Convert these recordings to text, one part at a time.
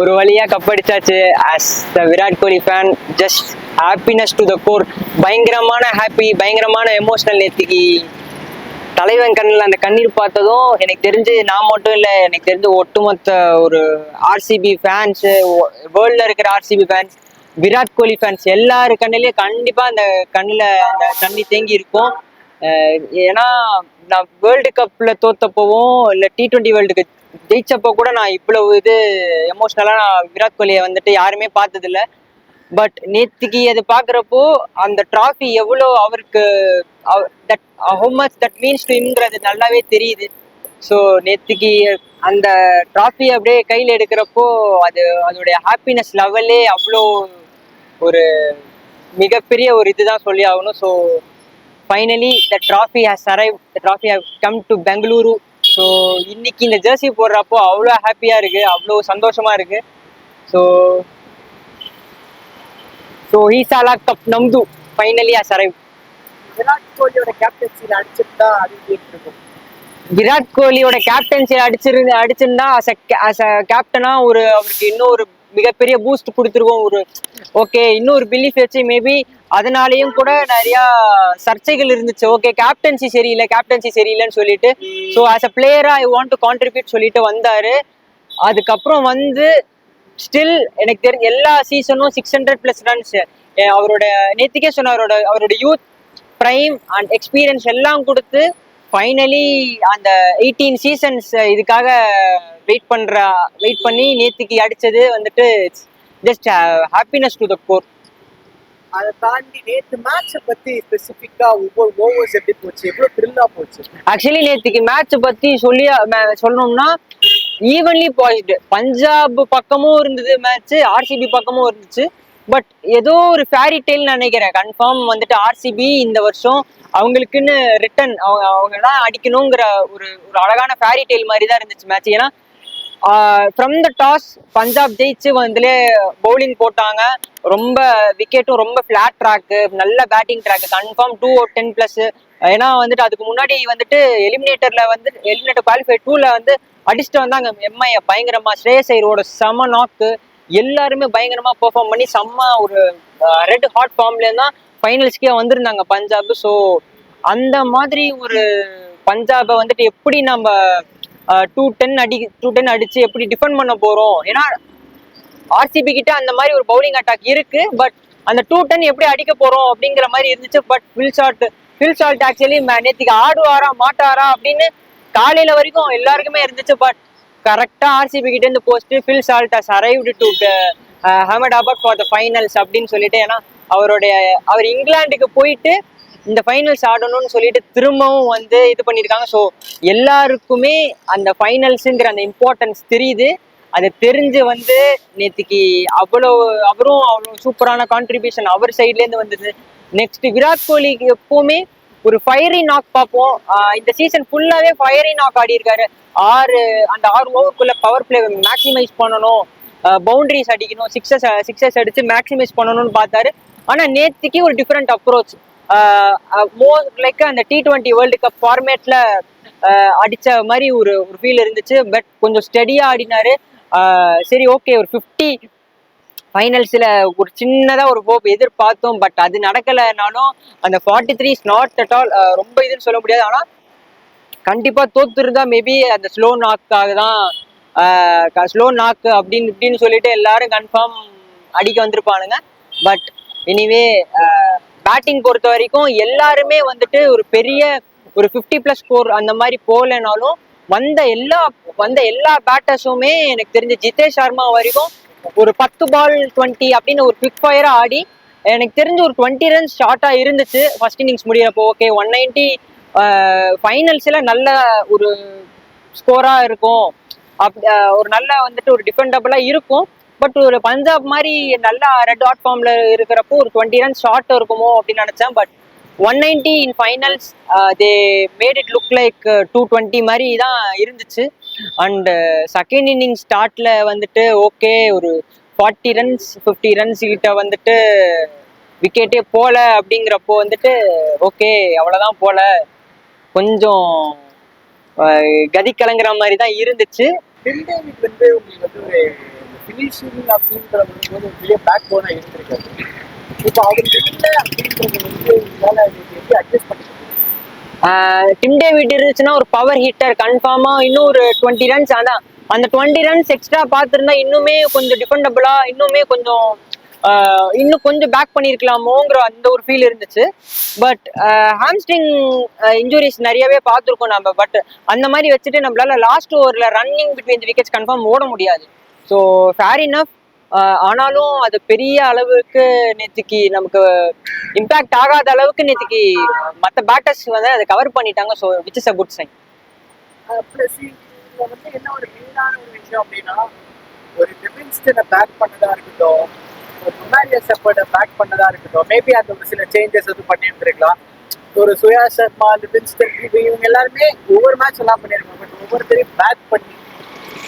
ஒரு வழியா கப் அடிச்சாச்சு. As the Virat Kohli fan, just happiness to the core. பயங்கரமான ஹாப்பி, பயங்கரமான எமோஷனல். நேத்திக்கு தலைவன் கண்ணில் அந்த கண்ணீர் பார்த்ததும் எனக்கு தெரிஞ்சு நான் மட்டும் இல்லை, எனக்கு தெரிஞ்சு ஒட்டுமொத்த ஒரு ஆர்சிபி ஃபேன்ஸ், வேர்ல்ட்ல இருக்கிற RCB fans, Virat Kohli fans எல்லாரு கண்ணிலையும் கண்டிப்பா அந்த கண்ணுல அந்த தண்ணி தேங்கி இருக்கும். ஏன்னா நான் வேர்ல்டு கப்ல தோத்தப்பவும் இல்லை T20 வேர்ல்டு கப் ஜெயிச்சப்போ கூட நான் இவ்வளவு இது எமோஷனலா நான் விராட் கோலியை வந்துட்டு யாருமே பார்த்தது இல்லை. பட் நேத்திக்கு அது பாக்குறப்போ அந்த டிராஃபி எவ்வளோ அவருக்கு how much that means to himங்கிறது நல்லாவே தெரியுது. ஸோ நேத்திக்கு அந்த டிராஃபி அப்படியே கையில் எடுக்கிறப்போ அதோடைய ஹாப்பினஸ் லெவலே அவ்வளோ ஒரு மிகப்பெரிய ஒரு இதுதான் சொல்லி ஆகணும். So finally the trophy has arrive, the trophy have come to Bengaluru. So இன்னைக்கு இந்த ஜெர்சி போடுறப்போ அவ்வளோ ஹாப்பியா இருக்கு, அவ்வளோ சந்தோஷமா இருக்கு. ஸோ ஹீசாலா கப் நம்து ஃபைனலி ஹஸ் அரைவ். விராட் கோலியோட கேப்டன்சியில் அடிச்சிருந்தா அது இருக்கும். விராட் கோலியோட கேப்டன்சி அடிச்சிருந்தா அஸ் அ கேப்டனா அவருக்கு இன்னும் ஒரு மிகப்பெரிய பூஸ்ட் கொடுத்துருவோம். ஒரு ஓகே இன்னொரு பிலீஃப் வச்சு மேபி அதனாலேயும் கூட நிறைய சர்ச்சைகள் இருந்துச்சு. ஓகே கேப்டன்சி சரியில்லைன்னு சொல்லிட்டு, ஸோ ஆஸ் அ பிளேயரா ஐ வாண்ட் டு கான்ட்ரிபியூட் சொல்லிட்டு வந்தாரு. அதுக்கப்புறம் வந்து ஸ்டில் எனக்கு தெரிஞ்ச எல்லா சீசனும் 600+ ரன்ஸ் அவரோட நேத்திக்கே சொன்ன அவரோட யூத் பிரைம் அண்ட் எக்ஸ்பீரியன்ஸ் எல்லாம் கொடுத்து ஃபைனலி அந்த 18 சீசன்ஸ் இதுக்காக வெயிட் பண்ணி நேத்திக்கு அடிச்சது வந்துட்டு just happiness to the core. அதை தாண்டி நேற்று மேட்சை பத்தி ஸ்பெசிஃபிக்கா ஒவ்வொரு ஓவர்ஸ் எப்படி போச்சு, எவ்வளவு த்ரில்லா போச்சு? ஆக்சுவலி நேத்திக்கு மேட்சை பத்தி சொல்லணும்னா ஈவன்லி பாய்ஸ்டு. பஞ்சாப் பக்கமும் இருந்தது மேட்ச், ஆர்சிபி பக்கமும் இருந்துச்சு. பட் ஏதோ ஒரு ஃபேரி டெயில் நினைக்கிறேன். கன்ஃபார்ம் வந்துட்டு ஆர்சிபி இந்த வருஷம் அவங்களுக்குன்னு ரிட்டன் அவங்க தான் அடிக்கணுங்கிற ஒரு அழகான ஃபேரி டெயில் மாதிரி தான் இருந்துச்சு மேட்ச். ஏன்னா ஃப்ரம் த டாஸ் பஞ்சாப் ஜெயிச்சு வந்துலே பவுலிங் போட்டாங்க. ரொம்ப விக்கெட்டும் ரொம்ப ஃபிளாட் ட்ராக்கு, நல்ல பேட்டிங் ட்ராக்கு, கன்ஃபார்ம் 2 or 10+. ஏன்னா வந்துட்டு அதுக்கு முன்னாடி வந்துட்டு எலிமினேட்டர் குவாலிஃபை 2ல வந்து அடிச்சுட்டு வந்தாங்க எம்ஐ பயங்கரமா. ஸ்ரேயஸ் ஐயரோட செம நாக்கு, எல்லாருமே பயங்கரமா பெர்ஃபார்ம் பண்ணி செம்ம ஒரு ரெட் ஹாட் ஃபார்ம்ல தான் ஃபைனல்ஸ்க்கே வந்திருந்தாங்க பஞ்சாப். ஸோ அந்த மாதிரி ஒரு பஞ்சாபை வந்துட்டு எப்படி நம்ம 210 அடிச்சு எப்படி டிஃபெண்ட் பண்ண போறோம்? ஏன்னா ஆர்சிபி கிட்ட அந்த மாதிரி ஒரு பவுலிங் அட்டாக் இருக்கு. பட் அந்த 210 எப்படி அடிக்க போறோம் அப்படிங்கிற மாதிரி இருந்துச்சு. பட் ஃபில் சால்ட் ஆக்சுவலி நேத்திக்கு ஆடுவாரா மாட்டாரா அப்படின்னு காலையில வரைக்கும் எல்லாருக்குமே இருந்துச்சு. பட் கரெக்டா ஆர்சிபி கிட்ட இருந்து post Phil Salt has arrived to Ahmedabad for the finals அப்படின்னு சொல்லிட்டு. ஏன்னா அவர் இங்கிலாந்துக்கு போயிட்டு இந்த ஃபைனல்ஸ் ஆடணும்னு சொல்லிட்டு திரும்பவும் வந்து இது பண்ணியிருக்காங்க. ஸோ எல்லாருக்குமே அந்த ஃபைனல்ஸுங்கிற அந்த இம்பார்ட்டன்ஸ் தெரியுது. அது தெரிஞ்சு வந்து நேத்திக்கு அவரும் அவ்வளோ சூப்பரான கான்ட்ரிபியூஷன் அவர் சைட்லேருந்து வந்தது. நெக்ஸ்ட் விராட் கோலிக்கு எப்பவுமே ஒரு ஃபயரி நாக் பார்ப்போம். இந்த சீசன் ஃபுல்லாவே ஃபயரி நாக் ஆடி இருக்காரு. 6 ஓவருக்குள்ள பவர் பிளே மேக்சிமைஸ் பண்ணணும், பவுண்டரிஸ் அடிக்கணும், சிக்ஸஸ் அடிச்சு மேக்சிமைஸ் பண்ணணும்னு பார்த்தாரு. ஆனா நேத்திக்கு ஒரு டிஃப்ரெண்ட் அப்ரோச், மோர் லைக் அந்த T20 வேர்ல்டு கப் ஃபார்மேட்ல அடிச்ச மாதிரி ஒரு ஃபீல் இருந்துச்சு. பட் கொஞ்சம் ஸ்டெடியா ஆடினாரு. சரி ஓகே, ஒரு 50 ஃபைனல்ஸ்ல ஒரு சின்னதா ஒரு ஹோப் எதிர்பார்த்தோம். பட் அது நடக்கலைனாலும் அந்த 43 இஸ் நாட் அட் ஆல் ரொம்ப இதுன்னு சொல்ல முடியாது. ஆனா கண்டிப்பா தோத்துருந்தா மேபி அந்த ஸ்லோ நாக்காக தான், ஸ்லோ நாக்கு அப்படின்னு சொல்லிட்டு எல்லாரும் கன்ஃபார்ம் அடிக்க வந்திருப்பானுங்க. பட் எனிவே பேட்டிங் பொறுத்த வரைக்கும் எல்லாருமே வந்துட்டு ஒரு பெரிய ஒரு 50+ ஸ்கோர் அந்த மாதிரி போகலைனாலும் வந்த எல்லா பேட்டர்ஸுமே எனக்கு தெரிஞ்ச ஜிதேஷ் சர்மா வரைக்கும் ஒரு 10 பால் 20 அப்படின்னு ஒரு குவிக் ஃபயரா ஆடி எனக்கு தெரிஞ்ச ஒரு 20 ரன்ஸ் ஷார்ட்டா இருந்துச்சு ஃபர்ஸ்ட் இன்னிங்ஸ் முடியறப்போ. ஓகே 190 ஃபைனல்ஸ்ல நல்ல ஒரு ஸ்கோரா இருக்கும், ஒரு நல்ல வந்துட்டு ஒரு டிஃபெண்டபிளா இருக்கும். பட் ஒரு பஞ்சாப் மாதிரி நல்லா ரெட் ஹாட் ஃபார்ம்ல இருக்கிறப்போ ஒரு 20 ரன்ஸ் ஷார்ட் இருக்குமோ அப்படின்னு நினைச்சேன். But 190 in finals they made it look like 220 மாதிரி தான் இருந்துச்சு. அண்ட் செகண்ட் இன்னிங் ஸ்டார்ட்ல வந்துட்டு ஓகே ஒரு 40 ரன்ஸ் 50 ரன்ஸ் கிட்ட வந்துட்டு விக்கெட்டே போல அப்படிங்கிறப்போ வந்துட்டு ஓகே அவ்வளோதான் போல, கொஞ்சம் கதி கலங்குற மாதிரி தான் இருந்துச்சு. டில் டேவிட் வந்து உங்களுக்கு வந்து ஒரு ஃபினிஷிங் அப்படின்றது வந்து ஒரு பெரிய பேக் போனா இருந்திருக்காரு. இப்போ அவருக்கு இல்லை அப்படின்றது வந்து இதனால எப்படி அட்ஜஸ்ட் பண்ணிக்க முடியும்? டிம் டேவிட் இருந்துச்சுன்னா ஒரு பவர் ஹிட்டர் கன்ஃபார்மா இன்னும் ஒரு 20 ரன்ஸ். அதான் அந்த 20 ரன்ஸ் எக்ஸ்ட்ரா பார்த்துருந்தா இன்னுமே கொஞ்சம் டிஃபெண்டபிளா இன்னுமே கொஞ்சம் இன்னும் கொஞ்சம் பேக் பண்ணியிருக்கலாமோங்கிற அந்த ஒரு ஃபீல் இருந்துச்சு. பட் ஹாம்ஸ்ட்ரிங் இன்ஜுரிஸ் நிறையவே பார்த்துருக்கோம் நம்ம. பட் அந்த மாதிரி வச்சுட்டு நம்மளால லாஸ்ட் ஓவரில் running between the wickets confirm ஓட முடியாது. So fair enough. ஆனாலும் அது பெரிய அளவுக்கு நேற்றுக்கு நமக்கு இம்பாக்ட் ஆகாத அளவுக்கு நேற்றுக்கு மற்ற பேட்டர்ஸ் வந்து அதை கவர் பண்ணிட்டாங்க. So which is a good sign. Plus இதில் வந்து என்ன ஒரு மெயினான ஒரு விஷயம் அப்படின்னா, ஒரு லிவிங்ஸ்டனை பேக் பண்ணதா இருக்கட்டும், ஒரு முன்னாடிய செப்பர்டை பேக் பண்ணதா இருக்கட்டும், மேபி அந்த ஒரு சில சேஞ்சஸ் எதுவும் பண்ணியிருந்துருக்கலாம். ஒரு சுயா சர்மா, லிவிங்ஸ்டன், இவங்க எல்லாருமே ஒவ்வொரு மேட்ச் எல்லாம் பண்ணியிருக்காங்க. பட் ஒவ்வொருத்தரையும் பேக் பண்ணி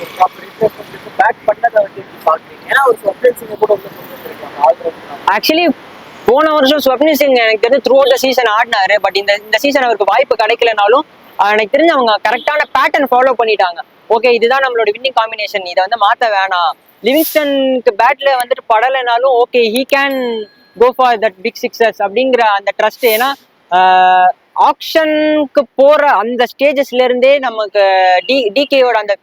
ஒரு ப்ராப்பர் ரிப்ளேஸ்மெண்ட் பேக் பண்ணதை வந்து பார்க்குறீங்க. ஏன்னா ஒரு ஸ்வப்னில் சிங்கை கூட வந்து கொண்டு வந்துருக்காங்க ஆல்ரெடி. ஆக்சுவலி போன வருஷம் ஸ்வப்னில் சிங் எனக்கு தெரிஞ்சு த்ரூ அவுட் த சீசன் ஆடினாரு. பட் இந்த சீசன் அவருக்கு வாய்ப்பு கிடைக்கலனாலும் எனக்கு தெரிஞ்சு அவங்க கரெக்டான பேட்டர்ன் ஃபாலோ பண்ணிட்டாங்க. ஓகே, இதுதான் நம்மளோட வின்னிங் காம்பினேஷன், இதை வந்து மாற்ற வேணாம். லிவிங்ஸ்டனுக்கு பேட்ல வந்துட்டு படலைனாலும் okay, he can go for that big sixers அப்படிங்கிற அந்த ட்ரஸ்ட். ஏன்னா ஆக்ஷனுக்கு போற அந்த ஸ்டேஜஸ்ல இருந்தே நமக்கு டிகேயோட அந்த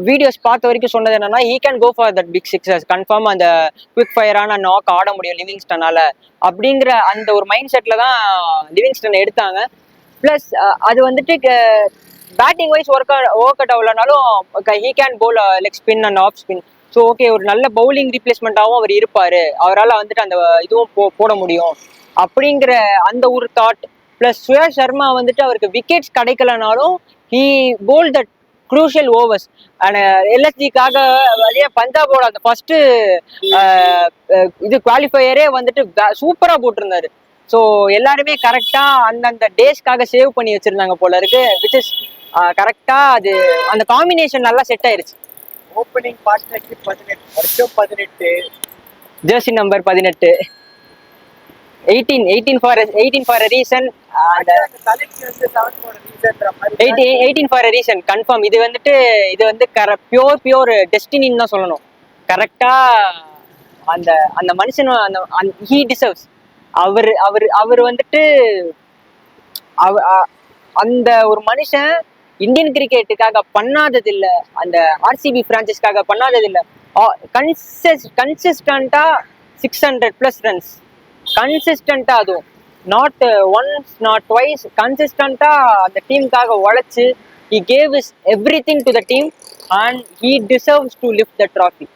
வீடியோஸ் பார்த்த வரைக்கும் சொன்னது என்னன்னா, he can go for that big sixers, confirm அந்த குவிக் ஃபயரான நாக் ஆட முடியும் லிவிங்ஸ்டனால அப்படிங்கிற அந்த ஒரு மைண்ட் செட்ல தான் லிவிங்ஸ்டன் எடுத்தாங்க. பிளஸ் அது வந்துட்டு பேட்டிங் வைஸ் ஒர்க் அவுட் ஆகலனாலும் he can bowl leg spin and off spin. So okay, ஒரு நல்ல பவுலிங் ரீப்ளேஸ்மெண்ட்டாகவும் அவர் இருப்பாரு, அவரால் வந்துட்டு அந்த இதுவும் போட முடியும் அப்படிங்கிற அந்த ஒரு தாட். பிளஸ் சுயா சர்மா வந்துட்டு அவருக்கு விக்கெட்ஸ் கிடைக்கலனாலும் he bowl that crucial overs. எல்எஸ்ஜிக்காக பஞ்சாபோட அந்த ஃபர்ஸ்ட் இது குவாலிஃபையரே வந்துட்டு சூப்பரா போட்டிருந்தாரு. ஸோ எல்லாருமே கரெக்டா அந்தந்த டேஸ்க்காக சேவ் பண்ணி வச்சிருந்தாங்க போல இருக்கு. விச் இஸ் கரெக்டா அது அந்த காம்பினேஷன் நல்லா செட் ஆயிருச்சு. Opening partnership 18 Jersey number 18 18 for a reason. அந்த தலைக்கு வந்து 7 ஃபார் ரீசன்ன்ற மாதிரி 18 ஃபார் a ரீசன் கன்ஃபார்ம். இது வந்து பியூர் டெஸ்டினின்னு தான் சொல்லணும். கரெக்டா அந்த அந்த மனுஷன் ஹீ டிசர்வ்ஸ். அவர் வந்துட்டு அந்த ஒரு மனுஷன் இந்தியன் கிரிக்கெட்டுக்காக பண்ணாதது இல்ல, அந்த ஆர்சிபி பிரான்சைஸ்க்காக பண்ணாதது இல்ல. கன்சிஸ்டண்டா 600+ ரன்ஸ் கன்சிஸ்டண்டா, அதுவும் நாட் ஒன்ஸ் நாட் ட்வைஸ், கன்சிஸ்டண்டா அந்த டீமுக்காக உழைச்சு he gave his everything to the team and he deserves to lift the trophy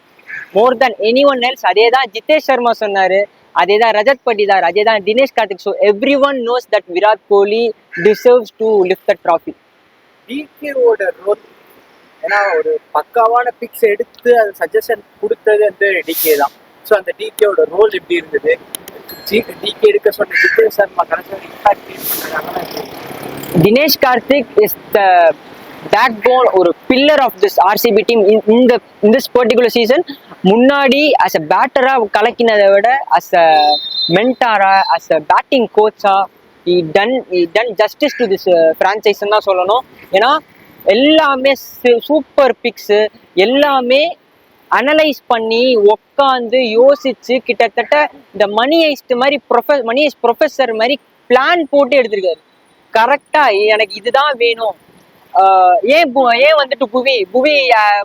more than anyone else. அதே தான் ஜிதேஷ் சர்மா சொன்னாரு, அதே தான் ரஜத் பட்டிதார், அதே தான் Dinesh Karthik. So everyone knows that விராட் கோலி deserves to lift the trophy. டிகேவோட ரோல், ஏன்னா ஒரு பக்காவான பிக்ஸ் எடுத்து அது சஜஷன் கொடுத்தது வந்து டிகே தான். ஸோ அந்த டிகேவோட ரோல் எப்படி இருந்தது? டிகே எடுக்க சொன்ன ஜிதேஷ் சர்மா கரெக்டாக இம்பாக்ட் கிரியேட் பண்ணாங்க. Dinesh Karthik is the backbone, ஒரு pillar of this RCB team in this particular season. முன்னாடி அஸ் அ பேட்டரா கலக்கினதை விட அஸ் அ மென்டாரா, அஸ் அ பேட்டிங் கோச்சா he done justice to this franchise தான் சொல்லணும். ஏன்னா எல்லாமே சூப்பர் பிக்ஸ், எல்லாமே அனலைஸ் பண்ணி உட்காந்து யோசிச்சு கிட்டத்தட்ட இந்த மணி ஐஸ்ட் ப்ரொஃபஸர் மாதிரி பிளான் போட்டு எடுத்திருக்காரு. கரெக்டா எனக்கு இதுதான் வேணும். ஏன் வந்துட்டு புவி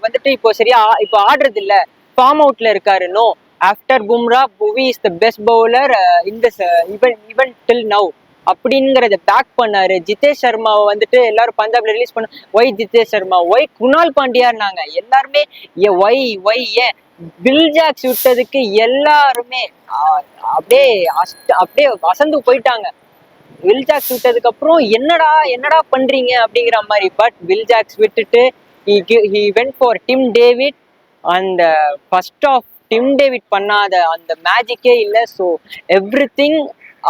வந்துட்டு இப்போ சரியா இப்போ ஆடுறது இல்ல, ஃபார்ம் அவுட்ல இருக்காரு. நோ, ஆஃப்டர் பும்ரா புவி is the best bowler in this even till now அப்படிங்கிறத பேக் பண்ணாரு. ஜிதேஷ் சர்மாவை வந்துட்டு எல்லாரும் பஞ்சாப்ல ரிலீஸ் பண்ண, ஒய் ஜிதேஷ் சர்மா, ஒய் குணால் பாண்டியான்னாங்க எல்லாருமே. ஒய் ஏன் பில் ஜாக்ஸ் விட்டதுக்கு எல்லாருமே அப்படியே அசந்து போயிட்டாங்க. வில் ஜாக்ஸ் விட்டதுக்கு அப்புறம் என்னடா பண்றீங்க அப்படிங்கிற மாதிரி. பட் வில் ஜாக்ஸ் விட்டுட்டு he went for Tim David. அந்த ஃபர்ஸ்ட் ஆஃப் டிம் டேவிட் பண்ணாத அந்த மேஜிக்கே இல்லை. ஸோ எவ்ரிதிங்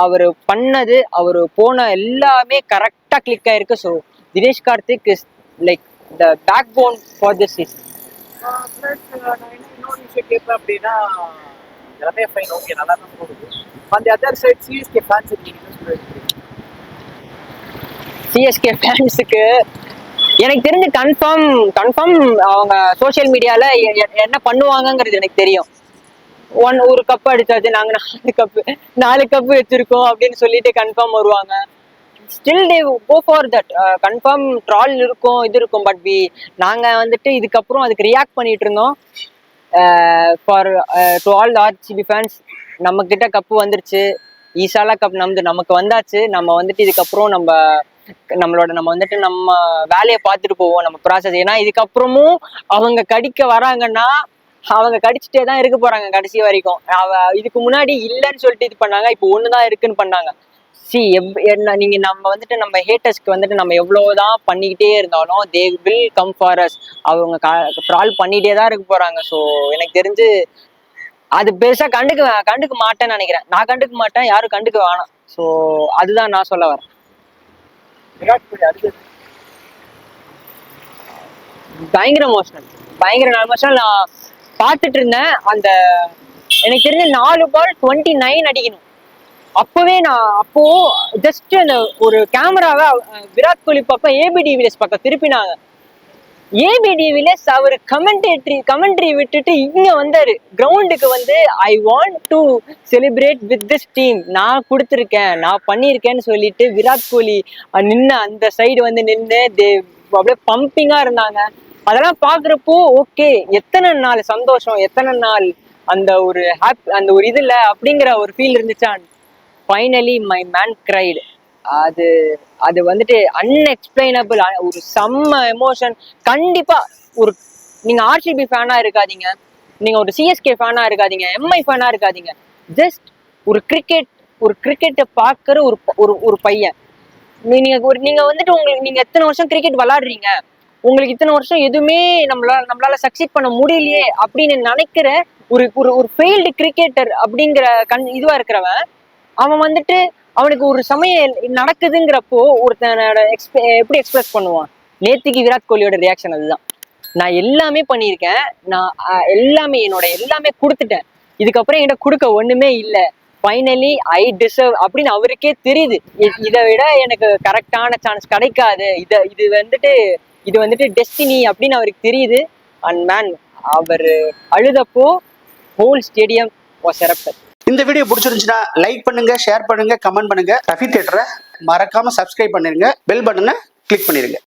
அவர் பண்ணது, அவர் போன எல்லாமே கரெக்டா கிளிக் ஆயிருக்கு. So Dinesh Karthik is like the backbone for this season. நான் இன்னொரு விஷயம் கேட்பேன் அப்படின்னா, எல்லாமே ஃபைன், ஓகே, நல்லா தான் போகுது. அந்த other side CSK fans CSK ஃபேன்ஸுக்கு எனக்கு தெரிஞ்சு கன்ஃபார்ம் அவங்க சோஷியல் மீடியால என்ன பண்ணுவாங்கங்கிறது எனக்கு தெரியும். ஒரு கப் அடிச்சாச்சு, நாங்க 4 கப்பு வச்சிருக்கோம் அப்படின்னு சொல்லிட்டு கன்ஃபார்ம் வருவாங்க. Still they go for that. Confirm troll இருக்கும், இது இருக்கும். பட் நாங்க வந்துட்டு இதுக்கப்புறம் அதுக்கு ரியாக்ட் பண்ணிட்டு இருந்தோம். For to all RCB fans, நம்ம கிட்ட கப்பு வந்துருச்சு, ஈசாலா கப் நமக்கு வந்தாச்சு. நம்ம வந்துட்டு இதுக்கப்புறம் நம்ம வந்துட்டு நம்ம வேலையை பார்த்துட்டு போவோம், நம்ம ப்ராசஸ். ஏன்னா இதுக்கப்புறமும் அவங்க கடிக்க வராங்கன்னா அவங்க கடிச்சிட்டே தான் இருக்க போறாங்க கடைசி வரைக்கும். இதுக்கு முன்னாடி இல்லைன்னு சொல்லிட்டு இது பண்ணாங்க, இப்போ ஒண்ணுதான் இருக்குன்னு பண்ணாங்க. என்ன நீங்க நம்ம வந்துட்டு நம்ம ஹேட்டர்ஸ்க்கு வந்துட்டு நம்ம எவ்வளவுதான் பண்ணிக்கிட்டே இருந்தாலும் they will come for us. அவங்க ட்ரால் பண்ணிட்டே தான் இருக்க போறாங்க. ஸோ எனக்கு தெரிஞ்சு அது பெருசா கண்டுக்க மாட்டேன்னு நினைக்கிறேன். நான் கண்டுக்க மாட்டேன், யாரும் கண்டுக்க வேணாம். ஸோ அதுதான் நான் சொல்ல வரேன். விராட் கோலி அடுத்தது பயங்கர எமோஷனல். நான் பார்த்துட்டு இருந்தேன். எனக்கு தெரிஞ்ச 4 பால் 29 அடிக்கணும். அப்போ ஜஸ்ட் அந்த ஒரு கேமராவை விராட் கோலி பக்கம் ஏபி டிவிலியர்ஸ் பக்கம் திருப்பினாங்க. ஏபி டிவிலியர்ஸ் அவர் கமெண்ட்ரி விட்டுட்டு இங்க வந்தாரு கிரவுண்டுக்கு வந்து, I want to celebrate with this team, நான் கொடுத்துருக்கேன், நான் பண்ணியிருக்கேன்னு சொல்லிட்டு விராட் கோலி நின்று அந்த சைடு வந்து நின்று அப்படியே பம்பிங்கா இருந்தாங்க. அதெல்லாம் பாக்குறப்போ ஓகே, எத்தனை நாள் சந்தோஷம், எத்தனை நாள் அந்த ஒரு இதுல அப்படிங்கிற ஒரு ஃபீல் இருந்துச்சா. Finally my man கிரைடு. அது வந்துட்டு அன்எக்ஸ்பிளைனபிள், ஒரு செம்ம எமோஷன். கண்டிப்பா நீங்க ஆர்சிபி ஃபேனா இருக்காதீங்க, நீங்க ஒரு சிஎஸ்கே ஃபேனா இருக்காதீங்க, எம்ஐ ஃபேனா இருக்காதீங்க. ஜஸ்ட் ஒரு கிரிக்கெட்டை பார்க்குற ஒரு பையன். நீங்க வந்துட்டு நீங்க எத்தனை வருஷம் கிரிக்கெட் விளையாடுறீங்க, உங்களுக்கு இத்தனை வருஷம் எதுவுமே நம்மளால சக்சீட் பண்ண முடியலையே அப்படின்னு நினைக்கிற ஒரு ஃபெயில்டு கிரிக்கெட்டர் அப்படிங்கிற இதுவா இருக்கிறவன், அவன் வந்துட்டு அவனுக்கு ஒரு சமயம் நடக்குதுங்கிறப்போ ஒருத்தனோட எப்படி எக்ஸ்பிரஸ் பண்ணுவான். நேத்திக்கு விராட் கோலியோட ரியாக்ஷன் அதுதான். நான் எல்லாமே பண்ணியிருக்கேன், நான் எல்லாமே கொடுத்துட்டேன், இதுக்கப்புறம் என்கிட்ட கொடுக்க ஒண்ணுமே இல்லை, ஃபைனலி ஐ டிசர்வ் அப்படின்னு அவருக்கே தெரியுது. இதை விட எனக்கு கரெக்டான சான்ஸ் கிடைக்காது, இது வந்துட்டு டெஸ்டினி அப்படின்னு அவருக்கு தெரியுது. அண்ட் மேன், அவர் அழுதப்போ ஹோல் ஸ்டேடியம் வாஸ் எரப்டட். இந்த வீடியோ பிடிச்சிருந்துச்சுன்னா லைக் பண்ணுங்க, ஷேர் பண்ணுங்க, கமெண்ட் பண்ணுங்க. ரஃபி தியேட்டரை மறக்காம சப்ஸ்கிரைப் பண்ணிருங்க, பெல் பட்டனை கிளிக் பண்ணிருங்க.